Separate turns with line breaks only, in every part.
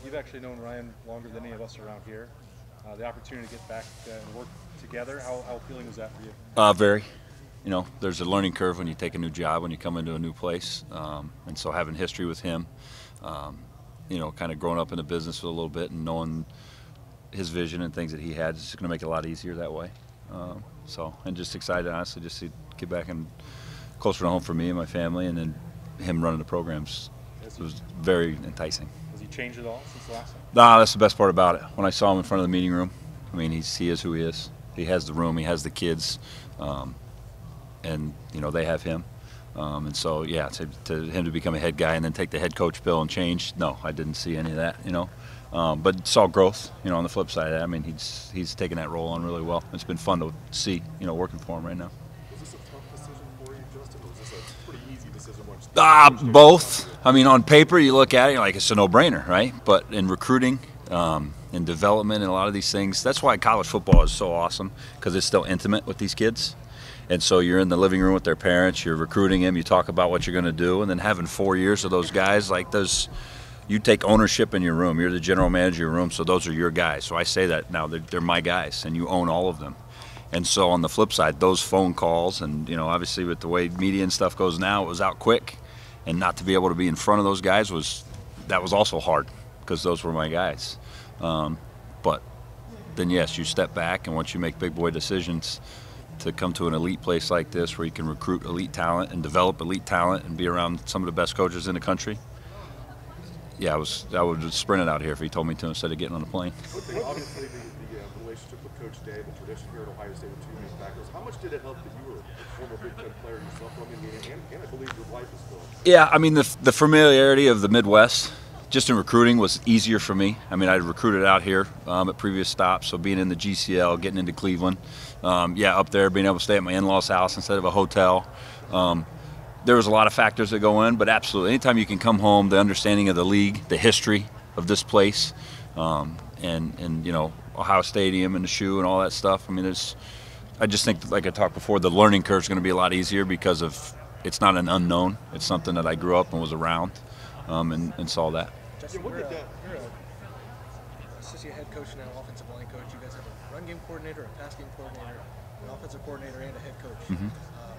you've actually known Ryan longer than any of us around here. The opportunity to get back and work together, how appealing was that for you?
Very. You know, there's a learning curve when you take a new job, when you come into a new place, and so having history with him, you know, kind of growing up in the business for a little bit and knowing his vision and things that he had, it's going to make it a lot easier that way. And just excited, honestly, just to get back and closer to home for me and my family, and then him running the programs. It was very enticing.
Has he changed at all since the last time?
Nah, that's the best part about it. When I saw him in front of the meeting room, I mean, he is who he is. He has the room, he has the kids, and you know, they have him. And so, yeah, to him to become a head guy and then take the head coach bill and change, no, I didn't see any of that, you know. But saw growth, you know, on the flip side of that. I mean, he's taken that role on really well. It's been fun to see, you know, working for him right now.
Was this a tough decision for you, Justin, or was this a pretty easy decision?
Both. I mean, on paper, you look at it, you're like, it's a no-brainer, right? But in recruiting, in development, and a lot of these things, that's why college football is so awesome, because it's still intimate with these kids. And so you're in the living room with their parents, you're recruiting them, you talk about what you're going to do, and then having 4 years of those guys, like those, you take ownership in your room. You're the general manager of your room, so those are your guys. So I say that now, they're my guys, and you own all of them. And so on the flip side, those phone calls, and you know, obviously with the way media and stuff goes now, it was out quick, and not to be able to be in front of those guys was also hard, because those were my guys. But then yes, you step back, and once you make big boy decisions to come to an elite place like this where you can recruit elite talent and develop elite talent and be around some of the best coaches in the country, yeah, I would have sprinted out here if he told me to instead of getting on a plane.
Obviously, the relationship with Coach Day, the tradition here at Ohio State with 2 main backers, how much did it help that you were a former Big Ten player yourself, and I believe your wife is still?
Yeah, I mean, the familiarity of the Midwest, just in recruiting, was easier for me. I mean, I recruited out here at previous stops, so being in the GCL, getting into Cleveland, up there, being able to stay at my in-laws' house instead of a hotel. There was a lot of factors that go in, but absolutely, anytime you can come home, the understanding of the league, the history of this place, and you know, Ohio Stadium and the shoe and all that stuff. I mean, I just think, like I talked before, the learning curve is going to be a lot easier because it's not an unknown. It's something that I grew up and was around, and saw that.
Justin, you're an associate head coach now, offensive line coach. You guys have a run game coordinator, a pass game coordinator, an offensive coordinator, and a head coach,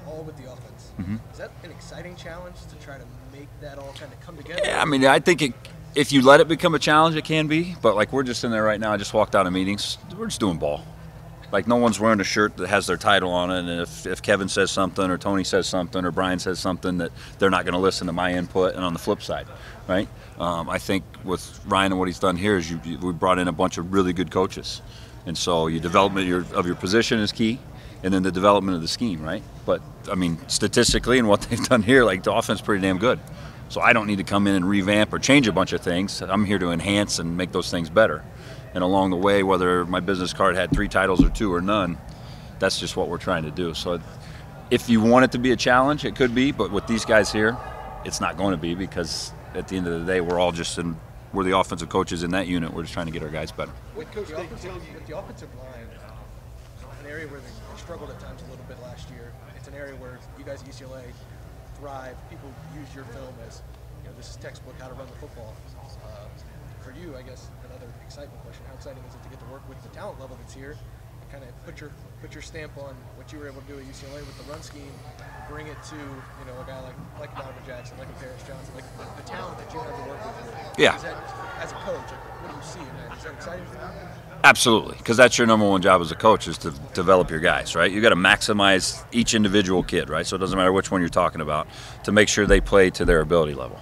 all with the offense. Is that an exciting challenge to try to make that all kind of come together?
Yeah, I mean, I think if you let it become a challenge, it can be. But like, we're just in there right now. I just walked out of meetings. We're just doing ball. Like, no one's wearing a shirt that has their title on it, and if Kevin says something or Tony says something or Brian says something, that they're not going to listen to my input. And on the flip side, right? I think with Ryan and what he's done here is we brought in a bunch of really good coaches, and so your development of your position is key, and then the development of the scheme, right? But I mean, statistically and what they've done here, like, the offense is pretty damn good. So I don't need to come in and revamp or change a bunch of things. I'm here to enhance and make those things better. And along the way, whether my business card had 3 titles or 2 or none, that's just what we're trying to do. So if you want it to be a challenge, it could be, but with these guys here, it's not going to be, because at the end of the day, we're the offensive coaches in that unit. We're just trying to get our guys better.
With Coach Day, the offensive line, an area where they struggled at times a little bit last year. It's an area where you guys at UCLA thrive. People use your film as, you know, this is textbook how to run the football. For you, I guess, another excitement question: how exciting is it to get to work with the talent level that's here, and kind of put your stamp on what you were able to do at UCLA with the run scheme, bring it to, you know, a guy like Donovan Jackson, like a Paris Johnson, like the talent that you have to work with.
Yeah.
As a coach, what do you see in that? Is that exciting for you?
Absolutely, because that's your number one job as a coach, is to develop your guys, right? You got to maximize each individual kid, right? So it doesn't matter which one you're talking about, to make sure they play to their ability level.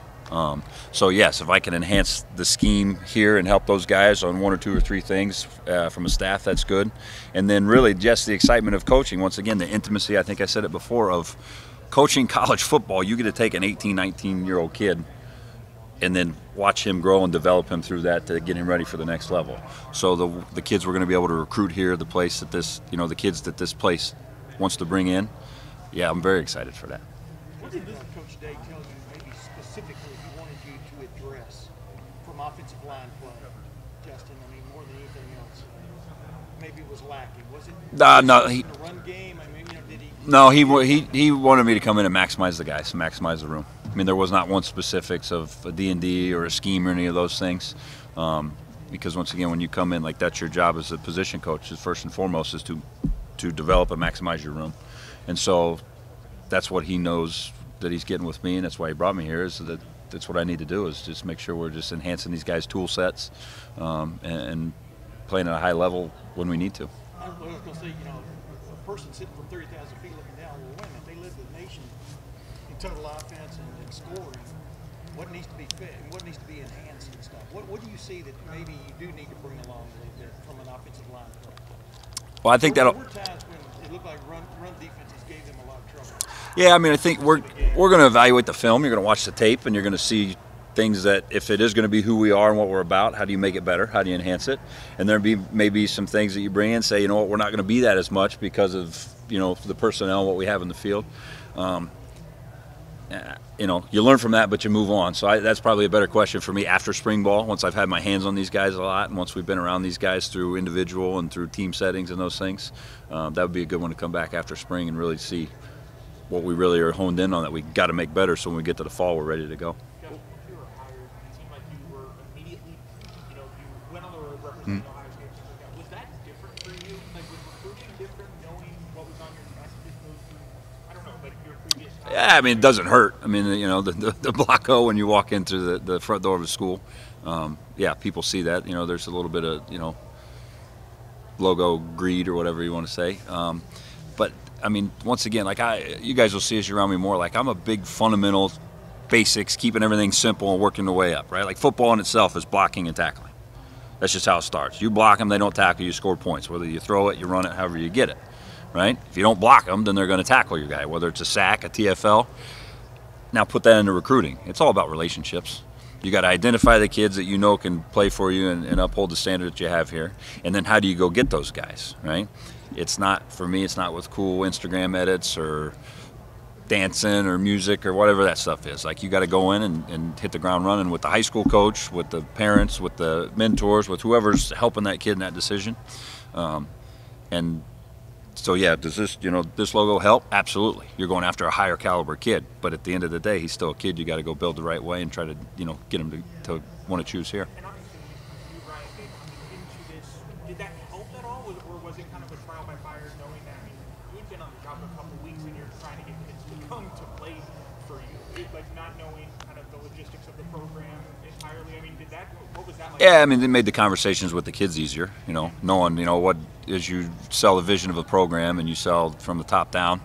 So yes, if I can enhance the scheme here and help those guys on 1 or 2 or 3 things from a staff, that's good. And then really just the excitement of coaching. Once again, the intimacy, I think I said it before, of coaching college football. You get to take an 18, 19-year-old kid and then watch him grow and develop him through that to get him ready for the next level. So the kids we're going to be able to recruit here, the place that this, you know, the kids that this place wants to bring in, yeah, I'm very excited for that.
What did Coach Day tell you, maybe specifically, he wanted you to address from offensive line play, Justin? I mean, more than anything else, maybe it was lacking. Was it?
No,
the run game. I mean, you know, did he?
No, he wanted me to come in and maximize the guys, maximize the room. I mean, there was not one specifics of a D&D or a scheme or any of those things. Because once again, when you come in, like, that's your job as a position coach, is first and foremost is to develop and maximize your room. And so that's what he knows that he's getting with me, and that's why he brought me here, is that that's what I need to do, is just make sure we're just enhancing these guys' tool sets and playing at a high level when we need to.
I was going to say, you know, a person sitting from 30,000 feet looking down, well, wait a minute, they led the nation in total offense and scoring. What needs to be fit and what needs to be enhanced and stuff? What do you see that maybe you do need to bring along a little bit from an offensive line play?
Well, I think
There
that'll.
were times when it looked like run defenses gave them a lot of trouble.
Yeah, I mean, I think we're going to evaluate the film. You're going to watch the tape, and you're going to see things that, if it is going to be who we are and what we're about, how do you make it better? How do you enhance it? And there may be some things that you bring in and say, you know what, we're not going to be that as much because of, you know, the personnel, what we have in the field. You know, you learn from that, but you move on. So that's probably a better question for me after spring ball, once I've had my hands on these guys a lot, and once we've been around these guys through individual and through team settings and those things. That would be a good one to come back after spring and really see what we really are honed in on, that we got to make better, so when we get to the fall, we're ready to go.
Justin, when you were hired, it seemed like you were immediately, you know, you went on the road representing Ohio State. Was that different for you? Like, was recruiting different, knowing what was on your messages goes through, I don't know, like your previous time?
Yeah, I mean, it doesn't hurt. I mean, you know, the block O when you walk into the front door of a school, yeah, people see that. You know, there's a little bit of, you know, logo greed or whatever you want to say. But I mean, once again, like you guys will see as you're around me more, like I'm a big fundamental basics, keeping everything simple and working the way up, right? Like football in itself is blocking and tackling. That's just how it starts. You block them, they don't tackle, you score points. Whether you throw it, you run it, however you get it, right? If you don't block them, then they're going to tackle your guy, whether it's a sack, a TFL. Now put that into recruiting. It's all about relationships. You got to identify the kids that you know can play for you and uphold the standard that you have here. And then how do you go get those guys, right? It's not, for me, it's not with cool Instagram edits or dancing or music or whatever that stuff is. Like, you got to go in and hit the ground running with the high school coach, with the parents, with the mentors, with whoever's helping that kid in that decision. And so, yeah, does this, you know, this logo help? Absolutely. You're going after a higher caliber kid, but at the end of the day, he's still a kid. You got to go build the right way and try to, you know, get him to want to choose here.
And obviously, you, Ryan, coming into this, did that help at all, or was it kind of a trial by fire, knowing that, I mean, you'd been on the job a couple of weeks and you're trying to get kids to come to play for you, like not knowing kind of the logistics of the program entirely? I mean, what was that like?
Yeah, I mean, it made the conversations with the kids easier, you know, knowing, you know, what as you sell the vision of a program and you sell from the top down,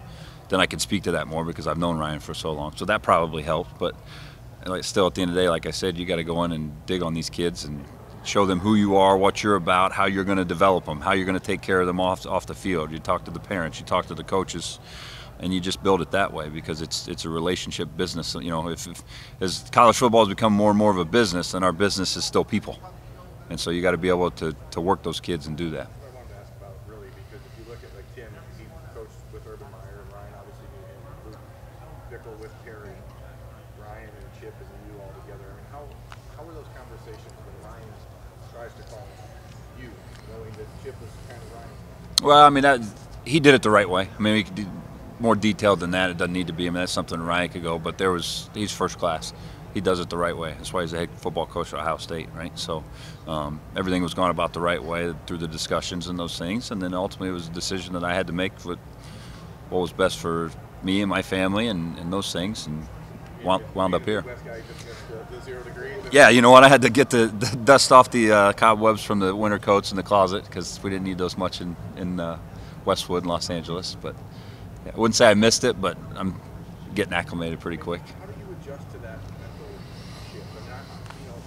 then I can speak to that more because I've known Ryan for so long. So that probably helped, but like, still at the end of the day, like I said, you got to go in and dig on these kids and show them who you are, what you're about, how you're going to develop them, how you're going to take care of them off the field. You talk to the parents, you talk to the coaches, and you just build it that way because it's a relationship business. You know, if as college football has become more and more of a business, then our business is still people, and so you got to be able to work those kids and do that.
I wanted to ask about really, because if you look at like Tim, he coached with Urban Meyer, and Ryan obviously knew him, Luke Bickle with Terry, Ryan and Chip as you all together. I mean, how were those conversations when Ryan tries to call you, knowing that Chip was kind of Ryan?
Well, I mean, he did it the right way. I mean, he could do more detailed than that. It doesn't need to be. I mean, that's something Ryan could go. But he's first class. He does it the right way. That's why he's the head football coach at Ohio State, right? So everything was gone about the right way through the discussions and those things. And then ultimately it was a decision that I had to make for what was best for me and my family and those things, and wound up here.
West guy just missed the 0 degree.
Yeah, you know what? I had to get the dust off the cobwebs from the winter coats in the closet because we didn't need those much in Westwood and Los Angeles. But yeah, I wouldn't say I missed it, but I'm getting acclimated pretty quick.
How do you adjust to that mental shift? I mean, you know,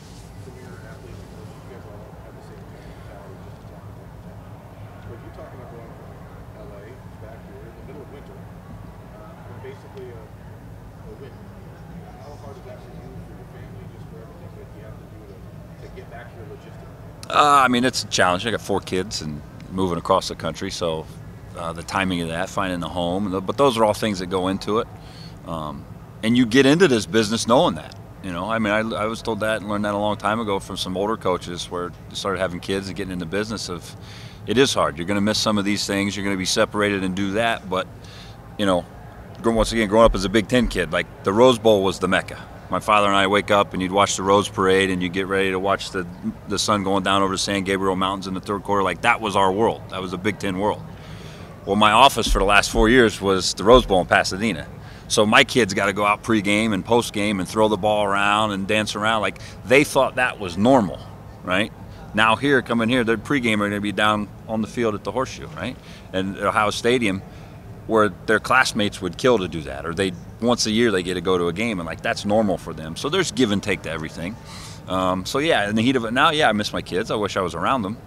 premier athletes, you guys all have the same kind of mentality, just to talk about that. But you're talking about going from LA back here in the middle of winter, and basically a win. How hard is that for you, for your family, just for everything that you have to do to get back to your logistics?
I mean, it's a challenge. I got 4 kids and moving across the country, so the timing of that, finding the home, but those are all things that go into it. And you get into this business knowing that. You know, I mean, I was told that and learned that a long time ago from some older coaches where they started having kids and getting in the business of it is hard. You're going to miss some of these things. You're going to be separated and do that, but, you know, once again, growing up as a Big Ten kid, like the Rose Bowl was the Mecca. My father and I wake up and you'd watch the Rose Parade and you get ready to watch the sun going down over the San Gabriel Mountains in the third quarter. Like that was our world. That was the Big Ten world. Well, my office for the last 4 years was the Rose Bowl in Pasadena. So my kids got to go out pregame and postgame and throw the ball around and dance around. Like they thought that was normal, right? Now here, coming here, their pregame are going to be down on the field at the Horseshoe, right? And at Ohio Stadium, where their classmates would kill to do that, or they once a year they get to go to a game, and like that's normal for them. So there's give and take to everything. So yeah, in the heat of it now, yeah, I miss my kids. I wish I was around them,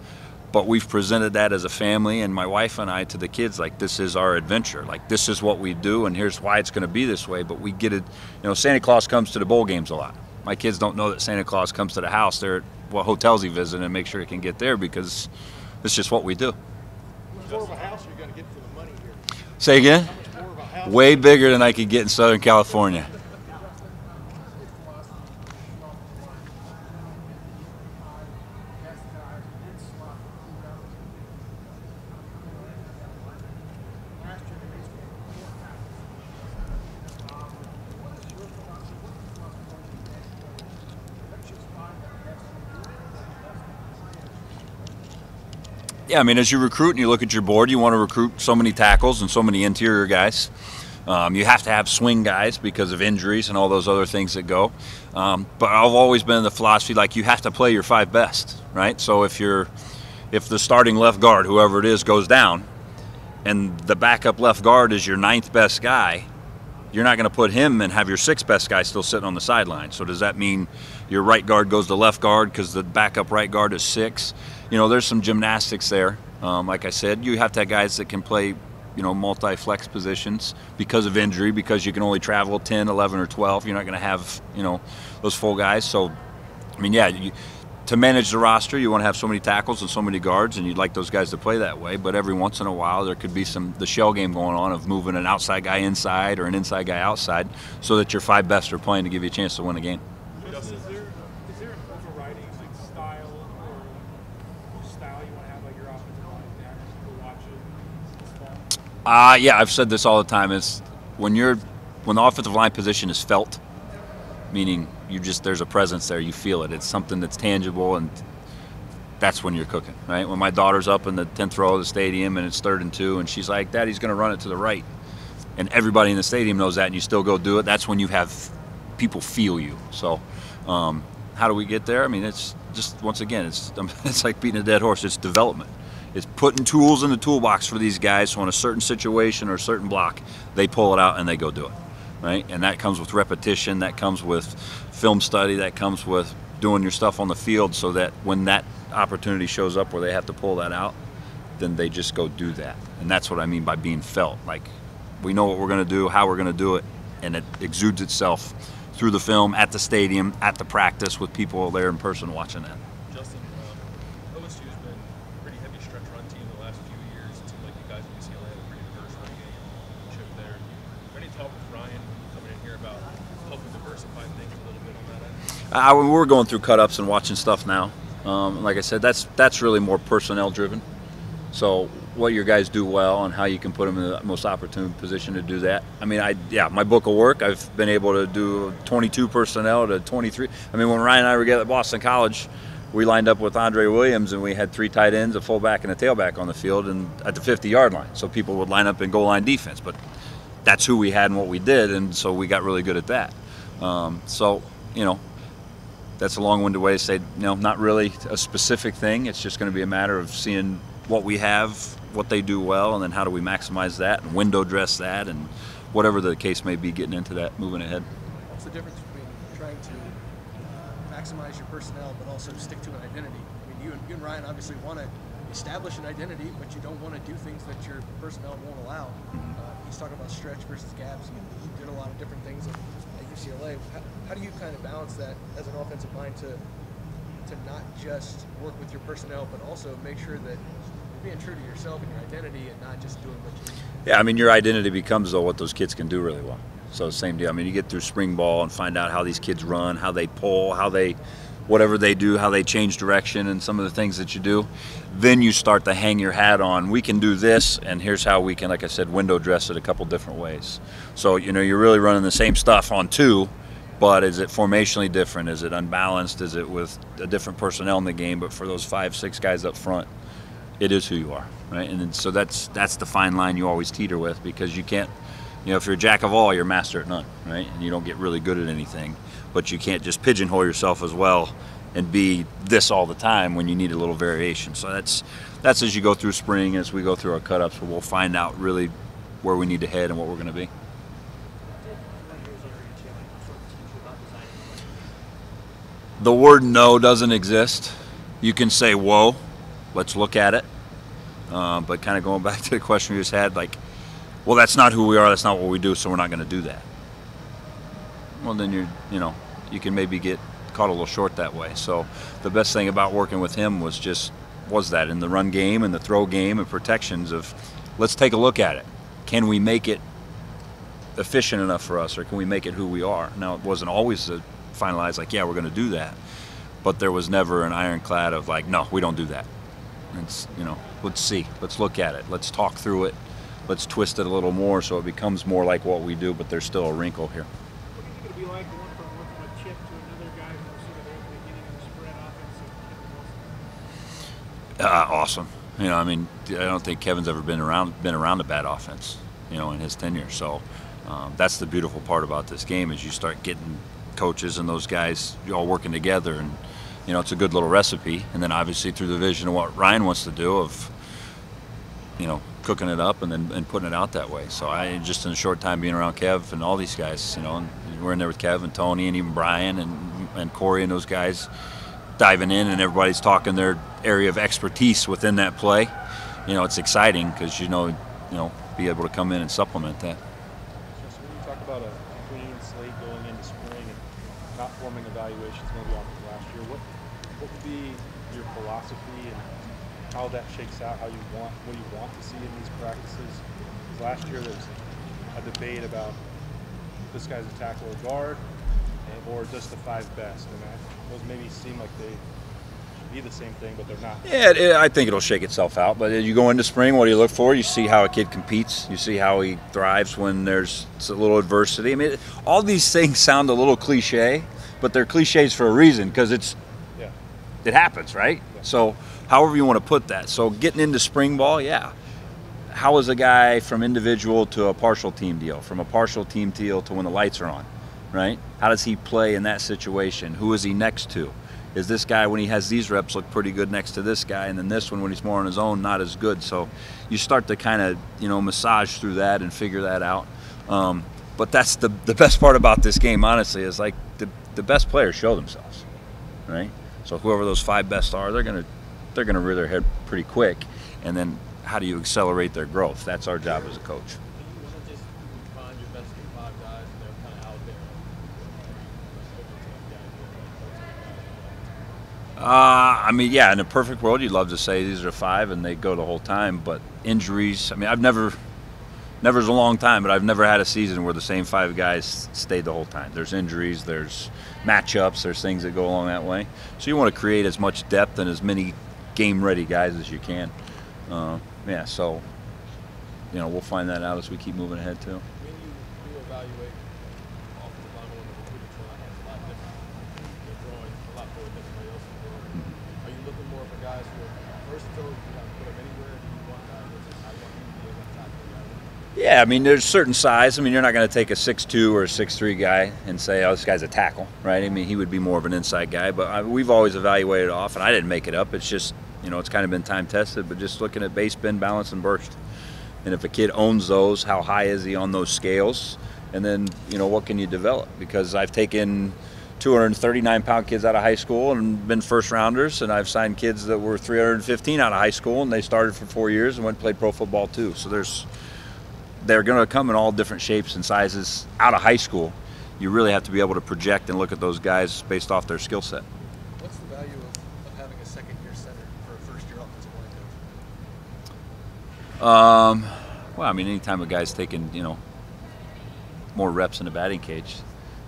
but we've presented that as a family, and my wife and I to the kids like this is our adventure. Like this is what we do, and here's why it's going to be this way. But we get it. You know, Santa Claus comes to the bowl games a lot. My kids don't know that Santa Claus comes to the house. They're at what hotels he visits and make sure he can get there because it's just what we do.
More of a house you're going to get for the money here.
Say again?
More of a house.
Way bigger than I could get in Southern California. Yeah, I mean, as you recruit and you look at your board, you want to recruit so many tackles and so many interior guys. You have to have swing guys because of injuries and all those other things that go. But I've always been in the philosophy like you have to play your 5 best, right? So if the starting left guard, whoever it is, goes down, and the backup left guard is your 9th best guy, you're not going to put him and have your 6th best guy still sitting on the sideline. So does that mean your right guard goes to left guard because the backup right guard is 6? You know, there's some gymnastics there. Like I said, you have to have guys that can play, you know, multi-flex positions because of injury, because you can only travel 10, 11, or 12. You're not going to have, you know, those full guys. So, I mean, yeah, to manage the roster, you want to have so many tackles and so many guards, and you'd like those guys to play that way. But every once in a while, there could be the shell game going on of moving an outside guy inside or an inside guy outside so that your 5 best are playing to give you a chance to win a game.
Is there an overriding like style or style you want to have like your offensive line to watch it?
Yeah, I've said this all the time. Is when the offensive line position is felt, meaning there's a presence there, you feel it. It's something that's tangible, and that's when you're cooking, right? When my daughter's up in the 10th row of the stadium and it's 3rd and 2, and she's like, "Daddy's going to run it to the right," and everybody in the stadium knows that, and you still go do it. That's when you have people feel you. So, how do we get there? I mean, it's just once again, it's like beating a dead horse. It's development. It's putting tools in the toolbox for these guys so in a certain situation or a certain block, they pull it out and they go do it, right? And that comes with repetition, that comes with film study, that comes with doing your stuff on the field so that when that opportunity shows up where they have to pull that out, then they just go do that. And that's what I mean by being felt. Like, we know what we're going to do, how we're going to do it, and it exudes itself through the film, at the stadium, at the practice with people there in person watching that.
Justin, OSU's been a pretty heavy stretch run team the last few years. It seems like you guys at UCLA have a pretty diverse run game chip there. Any talk with Ryan coming in here about helping diversify things a little bit on that end?
We're going through cut-ups and watching stuff now. Like I said, that's really more personnel driven. So what your guys do well and how you can put them in the most opportune position to do that. I mean, my book of work, I've been able to do 22 personnel to 23. I mean, when Ryan and I were together at Boston College, we lined up with Andre Williams and we had 3 tight ends, a fullback, and a tailback on the field and at the 50-yard line. So people would line up in goal line defense. But that's who we had and what we did, and so we got really good at that. So, you know, that's a long-winded way to say, you know, not really a specific thing. It's just going to be a matter of seeing what we have, what they do well, and then how do we maximize that and window dress that and whatever the case may be, getting into that, moving ahead.
What's the difference between trying to maximize your personnel but also stick to an identity? I mean, you and Ryan obviously want to establish an identity, but you don't want to do things that your personnel won't allow. He's talking about stretch versus gaps. He did a lot of different things at UCLA. How do you kind of balance that as an offensive mind to not just work with your personnel, but also make sure that you're being true to yourself and your identity and not just doing what you do?
Yeah, I mean, your identity becomes, though, what those kids can do really well. So same deal. I mean, you get through spring ball and find out how these kids run, how they pull, how they whatever they do, how they change direction and some of the things that you do, then you start to hang your hat on, we can do this, and here's how we can, like I said, window dress it a couple different ways. So, you know, you're really running the same stuff on 2, but is it formationally different? Is it unbalanced? Is it with a different personnel in the game? But for those 5, 6 guys up front, it is who you are, right? And then, so that's the fine line you always teeter with, because you can't, you know, if you're a jack of all, you're a master at none, right? And you don't get really good at anything. But you can't just pigeonhole yourself as well and be this all the time when you need a little variation. So that's as you go through spring, as we go through our cut-ups, we'll find out really where we need to head and what we're going to be. The word no doesn't exist. You can say, whoa, let's look at it. But kind of going back to the question we just had, like, well, that's not who we are, that's not what we do, so we're not going to do that. Well, then you can maybe get caught a little short that way. So the best thing about working with him was that in the run game and the throw game and protections of, let's take a look at it. Can we make it efficient enough for us, or can we make it who we are? Now, it wasn't always finalized like, yeah, we're going to do that, but there was never an ironclad of like, no, we don't do that. It's, you know, let's see, let's look at it, let's talk through it, let's twist it a little more so it becomes more like what we do, but there's still a wrinkle here.
What do you think it'll be like going from working with Chip to another guy who's sort of there at the beginning of the spread offense?
Awesome. You know, I mean, I don't think Kevin's ever been around a bad offense, you know, in his tenure. So that's the beautiful part about this game, is you start getting coaches and those guys all working together, and you know, it's a good little recipe. And then obviously through the vision of what Ryan wants to do, of, you know, cooking it up and then putting it out that way. So I just, in a short time being around Kev and all these guys, you know, and we're in there with Kev and Tony and even Brian and Corey and those guys diving in, and everybody's talking their area of expertise within that play. You know, it's exciting because you know, be able to come in and supplement that.
So when you talk about a clean slate going into spring and not forming evaluations maybe off of last year, what would be your philosophy and how that shakes out, what you want to see in these practices? Because last year there was a debate about this guy's a tackle or guard, or just the 5 best, and those maybe seem like they should be the same thing, but they're not.
Yeah, I think it'll shake itself out. But as you go into spring, what do you look for? You see how a kid competes. You see how he thrives when there's a little adversity. I mean, all these things sound a little cliche, but they're cliches for a reason, because it happens, right? Yeah. So however you want to put that. So getting into spring ball, yeah. How is a guy from individual to a partial team deal, from a partial team deal to when the lights are on, right? How does he play in that situation? Who is he next to? Is this guy, when he has these reps, look pretty good next to this guy, and then this one, when he's more on his own, not as good? So you start to kind of, you know, massage through that and figure that out. But that's the best part about this game, honestly, is like the best players show themselves, right? So whoever those 5 best are, they're gonna rear their head pretty quick, and then how do you accelerate their growth? That's our job as a coach.
You want to just find your best 5 guys, and they're kind of out there.
I mean, yeah, in a perfect world, you'd love to say these are 5 and they go the whole time, but injuries, I mean, I've never is a long time, but I've never had a season where the same 5 guys stayed the whole time. There's injuries, there's matchups, there's things that go along that way. So you want to create as much depth and as many game-ready guys as you can. Yeah, so, you know, we'll find that out as we keep moving ahead, too.
When you evaluate offensive linemen on the recruiting trail, I know it's a lot different. They're drawing a lot more than everybody else is doing. Are you looking more for guys who are versatile, you got to put them anywhere, or do you want guys that just, I want you to be able to tackle the guy?
Yeah, I mean, there's certain size. I mean, you're not going to take a 6'2" or a 6'3" guy and say, oh, this guy's a tackle, right? I mean, he would be more of an inside guy, but we've always evaluated off, and I didn't make it up. It's just, you know, it's kind of been time tested, but just looking at base, bend, balance, and burst. And if a kid owns those, how high is he on those scales? And then, you know, what can you develop? Because I've taken 239-pound kids out of high school and been first rounders, and I've signed kids that were 315 out of high school, and they started for 4 years and went and played pro football too. So they're going to come in all different shapes and sizes out of high school. You really have to be able to project and look at those guys based off their skill set.
What's the value of having a second-year center for a first-year offensive line coach?
Well, I mean, anytime a guy's taking, you know, more reps in the batting cage,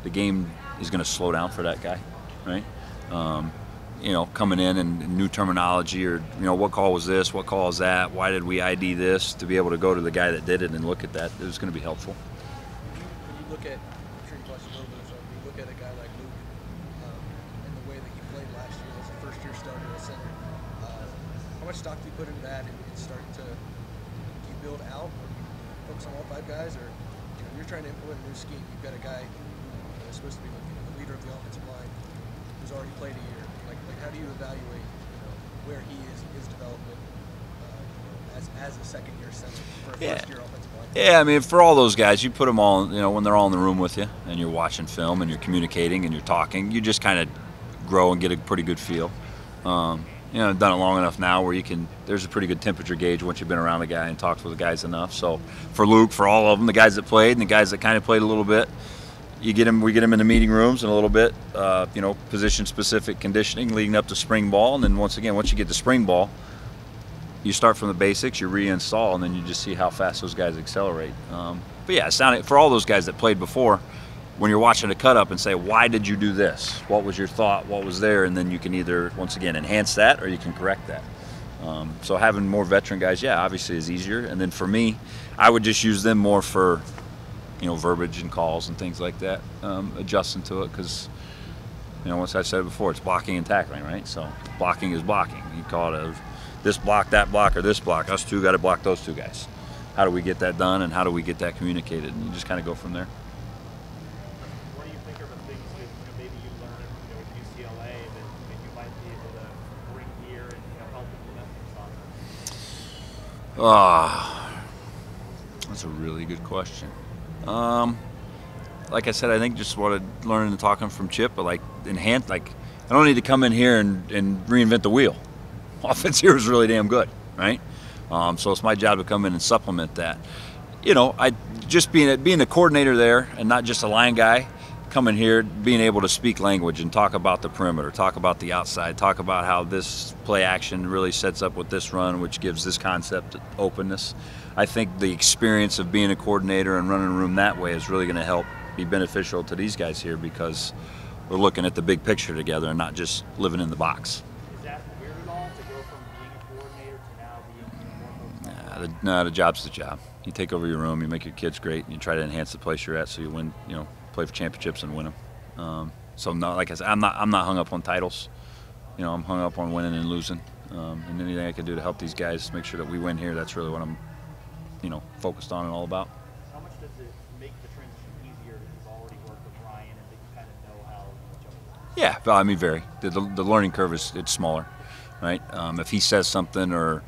the game is going to slow down for that guy, right? You know, coming in and new terminology, or you know, what call was this, what call is that, why did we ID this, to be able to go to the guy that did it and look at that, it was going to be helpful.
When you look at, I'm sure you watched a little bit of film, when you look at a guy like Luke and the way that he played last year as a first-year starter at center, how much stock do you put into that and start to, do you build out, or do you focus on all 5 guys, or you know, you're trying to implement a new scheme, you've got a guy who is supposed to be the leader of the offensive line who's already played a year. Like how do you evaluate, you know, where he is in his development as a second-year center for a first-year offensive line?
Yeah, I mean, for all those guys, you put them all, you know, when they're all in the room with you and you're watching film and you're communicating and you're talking, you just kind of grow and get a pretty good feel. You know, I've done it long enough now where you can, there's a pretty good temperature gauge once you've been around a guy and talked with the guys enough. So for Luke, for all of them, the guys that played and the guys that kind of played a little bit, we get them in the meeting rooms and a little bit, you know, position-specific conditioning leading up to spring ball. And then once you get to spring ball, you start from the basics, you reinstall, and then you just see how fast those guys accelerate. But yeah, for all those guys that played before, when you're watching a cut-up and say, why did you do this? What was your thought? What was there? And then you can either, once again, enhance that or you can correct that. So having more veteran guys, yeah, obviously is easier. And then for me, I would just use them more for, you know, verbiage and calls and things like that, adjusting to it, because, you know, once I said it before, it's blocking and tackling, right? So blocking is blocking. You call it this block, that block, or this block. Us two got to block those 2 guys. How do we get that done, and how do we get that communicated? And you just kind of go from there.
What do you think are the things that, you know, maybe you learned, you know, at UCLA that you might be able to bring here and, you know, help implement this on?
That's a really good question. Like I said, I think just what I learned and talking from Chip, but like enhance, like I don't need to come in here and reinvent the wheel. Offense here is really damn good, right? So it's my job to come in and supplement that. You know, I just being a coordinator there and not just a line guy, coming here, being able to speak language and talk about the perimeter, talk about the outside, talk about how this play action really sets up with this run, which gives this concept openness. I think the experience of being a coordinator and running a room that way is really going to help be beneficial to these guys here, because we're looking at the big picture together and not just living in the box.
Is that weird at all to go from being a coordinator to now being more?
No, the job's the job. You take over your room, you make your kids great, and you try to enhance the place you're at so you win, you know, play for championships and win them. So no, like I said, I'm not hung up on titles. You know, I'm hung up on winning and losing. And anything I can do to help these guys make sure that we win here, that's really what I'm, you know, focused on and all about.
How much does it make the transition easier that you've already worked with Ryan and that you kind of know how each other works?
Yeah, well, I mean, very. The learning curve it's smaller, right? If he says something or,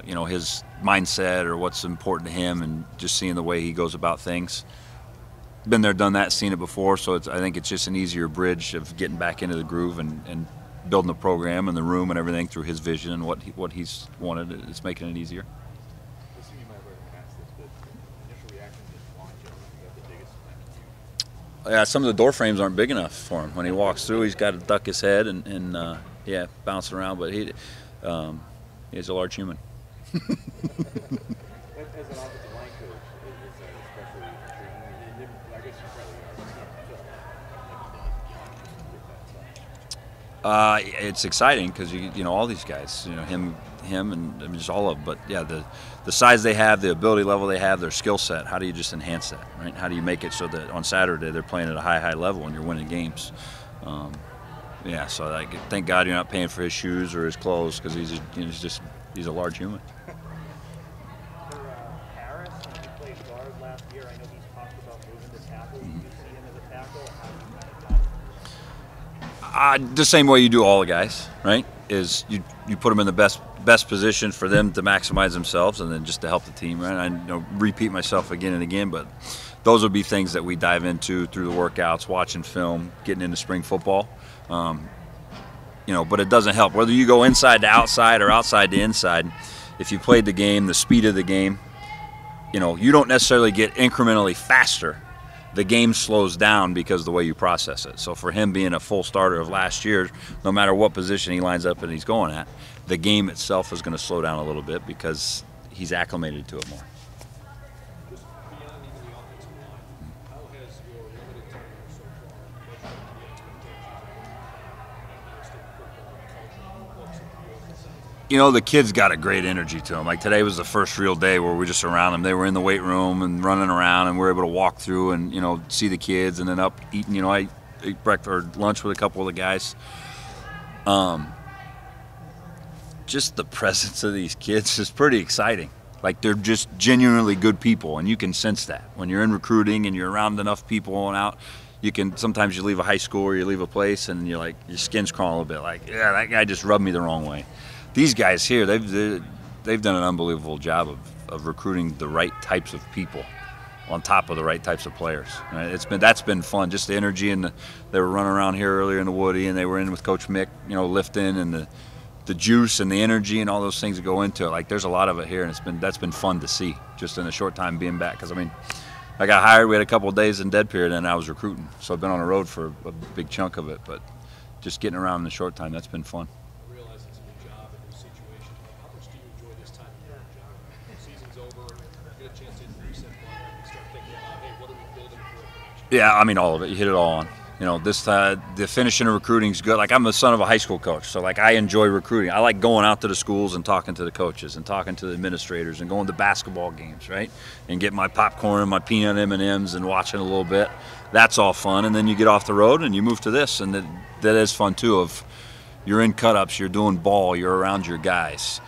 you know, his mindset or what's important to him and just seeing the way he goes about things. Been there, done that, seen it before, so I think it's just an easier bridge of getting back into the groove and building the program and the room and everything through his vision and what he's wanted. It's making it easier.
Listen, you might have already asked this, but initial reaction to launch it, is that the biggest impact to you?
Yeah, some of the door frames aren't big enough for him. When he walks through, he's got to duck his head and yeah, bounce around. But he's a large human.
As an offensive line coach, is that especially intriguing? I guess you probably are going to get that side.
It's exciting because you know all these guys, you know him, and I mean, just all of them. But yeah, the size they have, the ability level they have, their skill set. How do you just enhance that, right? How do you make it so that on Saturday they're playing at a high level and you're winning games? Yeah, so thank God you're not paying for his shoes or his clothes because he's a large human.
For Harris, when he played guard last year, I know he's talked about moving to tackle. Do you see him as a tackle? Or how do you kind of got him?
The same way you do all the guys, right? Is you put them in the best position for them to maximize themselves, and then just to help the team, right? I repeat myself again and again, but those would be things that we dive into through the workouts, watching film, getting into spring football. You know, but it doesn't help whether you go inside to outside or outside to inside. If you played the game, the speed of the game, you know, you don't necessarily get incrementally faster. The game slows down because of the way you process it. So for him being a full starter of last year, no matter what position he lines up and he's going at, the game itself is going to slow down a little bit because he's acclimated to it more.
Just beyond even the offensive line, how has your limited tenure so far measured the expectations of
You know, the kids got a great energy to them. Like today was the first real day where we're just around them. They were in the weight room and running around, and we're able to walk through and, you know, see the kids, and then up eating. You know, I ate breakfast or lunch with a couple of the guys. Just the presence of these kids is pretty exciting. Like they're just genuinely good people, and you can sense that when you're in recruiting and you're around enough people and out. You can sometimes you leave a high school or you leave a place and you're like your skin's crawling a little bit. Like, yeah, that guy just rubbed me the wrong way. These guys here, they've done an unbelievable job of recruiting the right types of people on top of the right types of players. Right? That's been fun. Just the energy, and they were running around here earlier in the Woody, and they were in with Coach Mick, you know, lifting, and the juice and the energy and all those things that go into it. Like there's a lot of it here, and that's been fun to see just in a short time being back. Because I mean, I got hired. We had a couple of days in dead period, and I was recruiting, so I've been on the road for a big chunk of it. But just getting around in a short time, that's been fun. Yeah, I mean all of it. You hit it all on. You know, the finishing of recruiting is good. Like I'm the son of a high school coach, so like I enjoy recruiting. I like going out to the schools and talking to the coaches and talking to the administrators and going to basketball games, right? And getting my popcorn and my peanut M&Ms and watching a little bit. That's all fun. And then you get off the road and you move to this, and that is fun too. Of you're in cut-ups, you're doing ball, you're around your guys.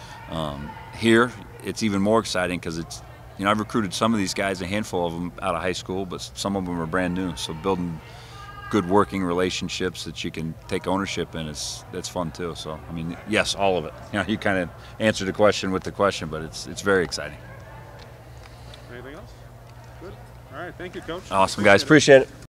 Here, it's even more exciting because it's. You know, I've recruited some of these guys, a handful of them out of high school, but some of them are brand new. So building good working relationships that you can take ownership in that's fun too. So I mean, yes, all of it. You know, you kind of answered the question with the question, but it's very exciting.
Anything else? Good. All right. Thank you, Coach.
Awesome, guys. Appreciate it.